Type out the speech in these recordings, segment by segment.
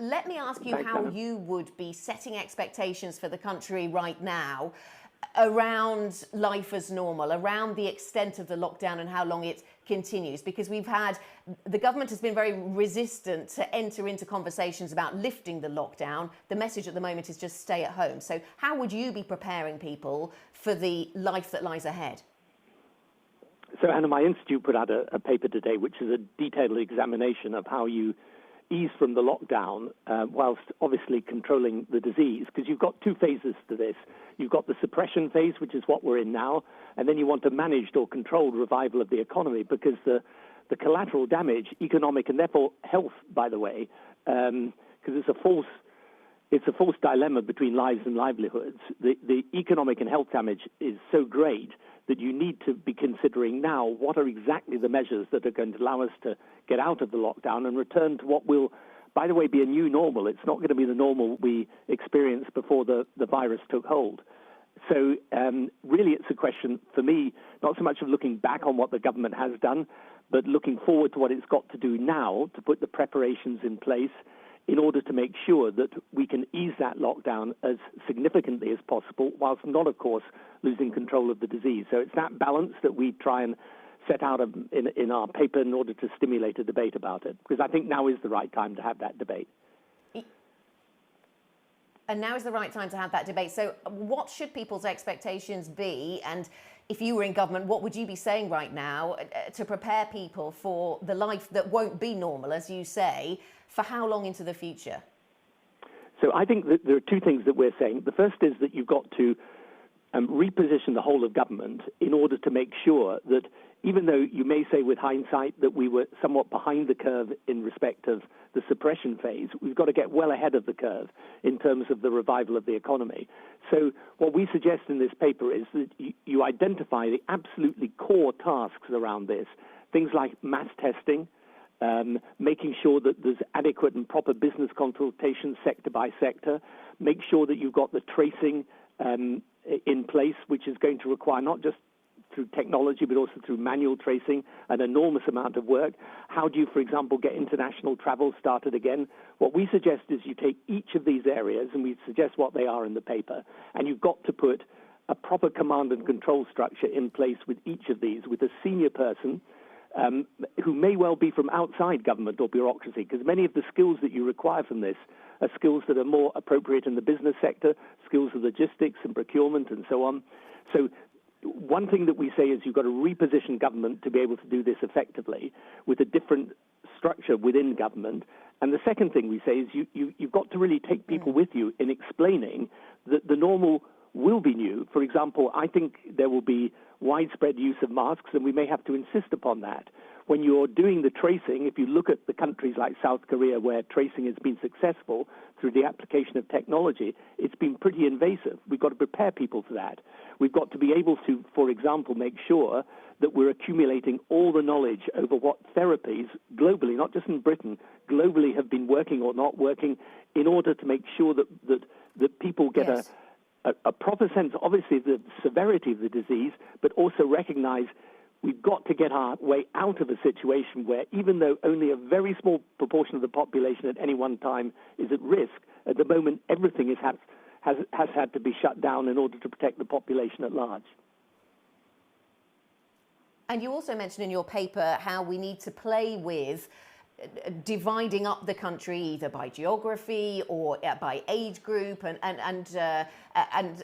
let me ask you how you would be setting expectations for the country right now around life as normal, around the extent of the lockdown and how long it continues, because the government has been very resistant to enter into conversations about lifting the lockdown. The message at the moment is just stay at home. So how would you be preparing people for the life that lies ahead? So, Anna, my institute put out a paper today, which is a detailed examination of how you ease from the lockdown whilst obviously controlling the disease, because you've got two phases to this. You've got the suppression phase, which is what we're in now, and then you want a managed or controlled revival of the economy, because the collateral damage, economic and therefore health, by the way, because it's a false dilemma between lives and livelihoods. The economic and health damage is so great that you need to be considering now what are exactly the measures that are going to allow us to get out of the lockdown and return to what will, by the way, be a new normal. It's not going to be the normal we experienced before the virus took hold. So really it's a question, for me, not so much of looking back on what the government has done, but looking forward to what it's got to do now to put the preparations in place in order to make sure that we can ease that lockdown as significantly as possible, whilst not, of course, losing control of the disease. So it's that balance that we try and set out in our paper in order to stimulate a debate about it, because I think now is the right time to have that debate. And now is the right time to have that debate. So what should people's expectations be? And if you were in government, what would you be saying right now to prepare people for the life that won't be normal, as you say, for how long into the future? So I think that there are two things that we're saying. The first is that you've got to reposition the whole of government in order to make sure that, even though you may say with hindsight that we were somewhat behind the curve in respect of the suppression phase, we've got to get well ahead of the curve in terms of the revival of the economy. So what we suggest in this paper is that you identify the absolutely core tasks around this, things like mass testing, making sure that there's adequate and proper business consultation sector by sector, make sure that you've got the tracing in place, which is going to require not just through technology, but also through manual tracing, an enormous amount of work. How do you, for example, get international travel started again? What we suggest is you take each of these areas, and we suggest what they are in the paper, and you've got to put a proper command and control structure in place with each of these, with a senior person who may well be from outside government or bureaucracy, because many of the skills that you require from this are skills that are more appropriate in the business sector, skills of logistics and procurement and so on. So one thing that we say is you've got to reposition government to be able to do this effectively with a different structure within government. And the second thing we say is you've got to really take people with you in explaining that the normal will be new. For example, I think there will be widespread use of masks, and we may have to insist upon that. When you're doing the tracing, if you look at the countries like South Korea, where tracing has been successful through the application of technology, it's been pretty invasive. We've got to prepare people for that. We've got to be able to, for example, make sure that we're accumulating all the knowledge over what therapies globally, not just in Britain, globally have been working or not working, in order to make sure that people get a proper sense, obviously, of the severity of the disease, but also recognize we've got to get our way out of a situation where, even though only a very small proportion of the population at any one time is at risk, at the moment everything has had to be shut down in order to protect the population at large. And you also mentioned in your paper how we need to play with dividing up the country either by geography or by age group, and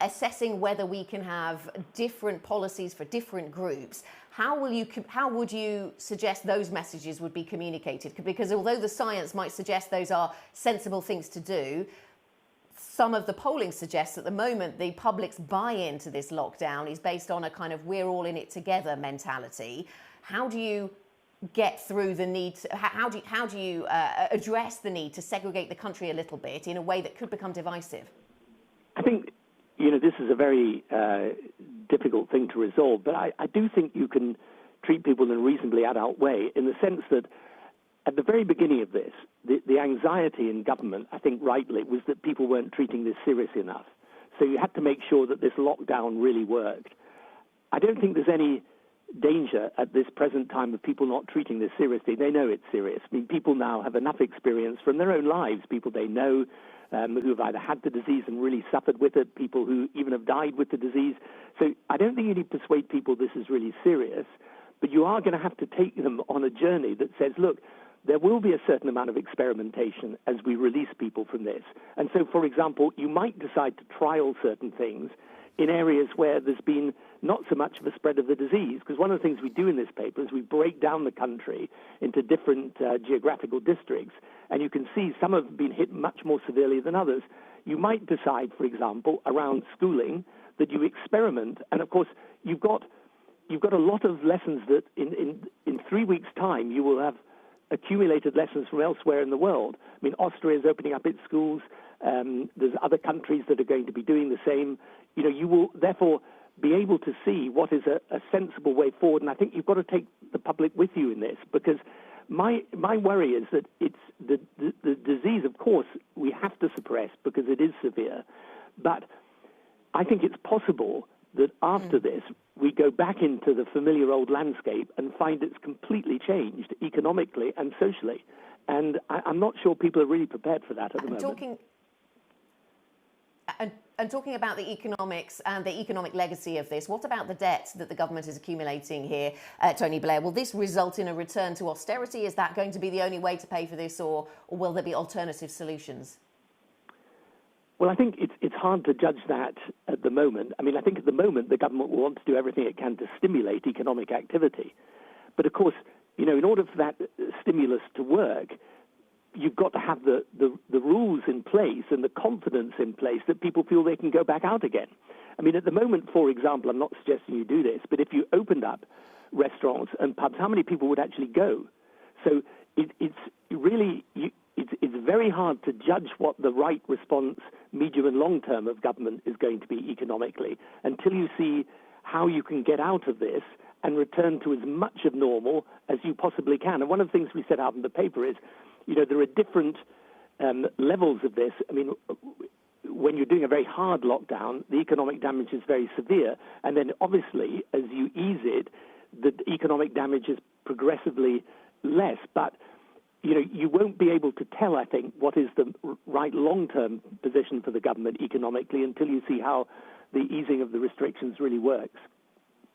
assessing whether we can have different policies for different groups. How would you suggest those messages would be communicated? Because although the science might suggest those are sensible things to do, some of the polling suggests at the moment the public's buy-in to this lockdown is based on a kind of we're all in it together mentality. How do you get through the need how do you address the need to segregate the country a little bit in a way that could become divisive? I think this is a very difficult thing to resolve, but I do think you can treat people in a reasonably adult way, in the sense that at the very beginning of this, the anxiety in government, I think rightly, was that people weren't treating this seriously enough. So you had to make sure that this lockdown really worked. I don't think there's any danger at this present time of people not treating this seriously. They know it's serious. I mean, people now have enough experience from their own lives, people they know who have either had the disease and really suffered with it, people who even have died with the disease. So I don't think you need to persuade people this is really serious, but you are going to have to take them on a journey that says, look, there will be a certain amount of experimentation as we release people from this. And so, for example, you might decide to trial certain things in areas where there's been not so much of a spread of the disease. Because one of the things we do in this paper is we break down the country into different geographical districts, and you can see some have been hit much more severely than others. You might decide, for example, around schooling, that you experiment, and of course you've got a lot of lessons that in 3 weeks' time you will have accumulated lessons from elsewhere in the world. I mean, Austria is opening up its schools. There's other countries that are going to be doing the same. You know, you will therefore be able to see what is a sensible way forward. And I think you've got to take the public with you in this, because my worry is that it's the disease, of course, we have to suppress because it is severe. But I think it's possible that after this, we go back into the familiar old landscape and find it's completely changed economically and socially. And I'm not sure people are really prepared for that at the moment. And talking about the economics and the economic legacy of this, what about the debt that the government is accumulating here, Tony Blair? Will this result in a return to austerity? Is that going to be the only way to pay for this, or will there be alternative solutions? Well, I think it's hard to judge that at the moment. I mean, I think at the moment the government will want to do everything it can to stimulate economic activity. But of course, you know, in order for that stimulus to work, you've got to have the rules in place and the confidence in place that people feel they can go back out again. I mean, at the moment, for example, I'm not suggesting you do this, but if you opened up restaurants and pubs, how many people would actually go? So it's really... It's very hard to judge what the right response, medium and long term, of government is going to be economically until you see how you can get out of this and return to as much of normal as you possibly can. And one of the things we set out in the paper is, you know, there are different levels of this. I mean, when you're doing a very hard lockdown, the economic damage is very severe. And then obviously, as you ease it, the economic damage is progressively less. But you know, you won't be able to tell, I think, what is the right long-term position for the government economically until you see how the easing of the restrictions really works.